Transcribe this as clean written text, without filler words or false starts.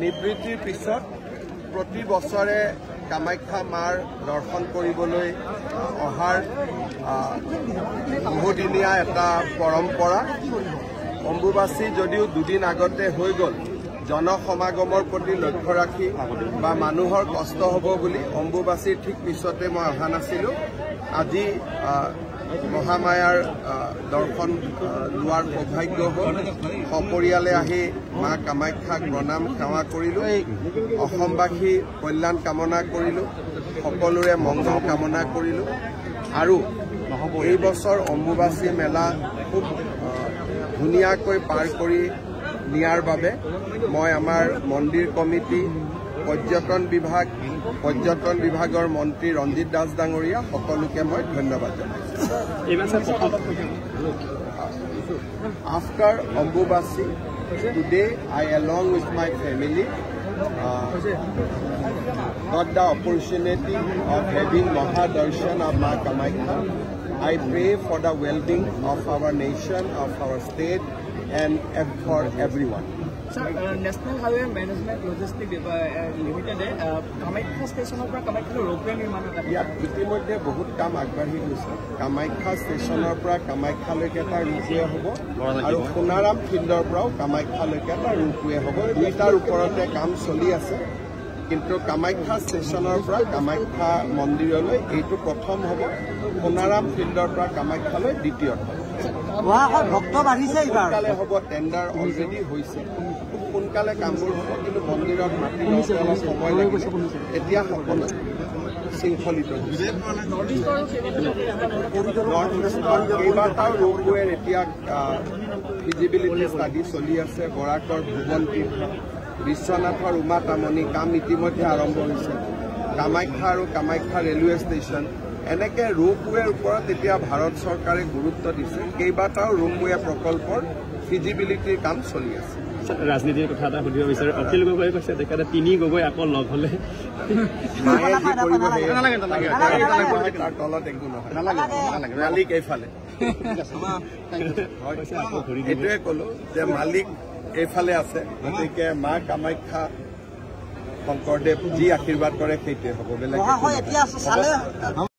নিবৃত্তিৰ পিছত প্ৰতি বছৰে কামাখ্যা মাৰ দৰ্শন কৰিবলৈ অহাৰ বহুদিনীয়া এটা পৰম্পৰা। অম্বুবাচী যদিও দুদিন আগতে হৈ গ'ল, জনসমাগমৰ প্ৰতি লক্ষ্য ৰাখি বা মানুহৰ কষ্ট হ'ব বুলি অম্বুবাচীৰ ঠিক পিছতে মই অহা নাছিলোঁ। আজি মহামায়াৰ দৰ্শন লোৱাৰ সৌভাগ্য হ'ল। সপৰিয়ালে আহি মা কামাখ্যাক প্ৰণাম সেৱা কৰিলোঁ। অসমবাসী কল্যাণ কামনা কৰিলোঁ, সকলোৰে মংগল কামনা কৰিলোঁ। আৰু এই বছৰ অম্বুবাচী মেলা খুব ধুনীয়াকৈ পাৰ কৰি নিয়াৰ বাবে মই আমাৰ মন্দিৰ কমিটি, পৰ্যটন বিভাগৰ মন্ত্ৰী ৰঞ্জিত দাস ডাঙৰীয়া সকলোকে মই ধন্যবাদ জনাইছোঁ। After Ambubachi, today I along with my family got the opportunity of having Mahadarshan of Ma Kamakhya. I pray for the well-being of our nation, of our state, and for everyone. Sir, National Highway Management Logistics Limited Kamakhya Station of Kamakhya ropeway নিৰ্মাণ কৰা ইয়াত ইতিমধ্যে বহুত কাম আগবাঢ়ি গৈছে। কামাখ্যা ষ্টেচনৰ পৰা কামাখ্যালৈকে এটা ৰোপৱে হ'ব আৰু সোণাৰাম ফিল্ডৰ পৰাও কামাখ্যালৈকে এটা ৰোপৱে হ'ব। দুইটাৰ ওপৰতে কাম চলি আছে, কিন্তু কামাখ্যা ষ্টেচনৰ পৰা কামাখ্যা মন্দিৰলৈ এইটো প্ৰথম হ'ব, সোণাৰাম ফিল্ডৰ পৰা কামাখ্যালৈ দ্বিতীয় হ'ব। ভক্ত বাঢ়িছে, সোনকালে হ'ব, টেণ্ডাৰ অলৰেডি হৈছে, খুব সোনকালে কামবোৰ হ'ব, কিন্তু মন্দিৰত মাটি লওঁতে অলপ সময় লাগিব। এতিয়া সকলো শৃংখলিত হৈছে। নৰ্থ ইষ্টৰ কেইবাটাও ৰোপৱেৰ এতিয়া ফিজিবিলিটি ষ্টাডি চলি আছে। বৰাকৰ ভুৱন তীৰ্থ, বিশ্বনাথৰ উমা তামনি কাম ইতিমধ্যে আৰম্ভ হৈছে। কামাখ্যা আৰু কামাখ্যা ৰেলৱে ষ্টেচন, এনেকে ৰোপৱেৰ ওপৰত এতিয়া ভাৰত চৰকাৰে গুৰুত্ব দিছে। কেইবাটাও ৰোপৱে প্ৰকল্পৰ ফিজিবিলিটিৰ কাম চলি আছে। ৰাজনীতিৰ কথা এটা সুধিব বিচাৰোঁ। অখিল গগৈ কৈছে তেখেতে 3 গগৈ আকৌ লগ হ'লে মায়ে যি কৰিব তাৰ তলত একো নহয়, মালিক এইফালে। এইটোৱে ক'লো যে মালিক এইফালে আছে, গতিকে মা কামাখ্যা শংকৰদেৱ যি আশীৰ্বাদ কৰে সেইটোৱে হ'ব, বেলেগ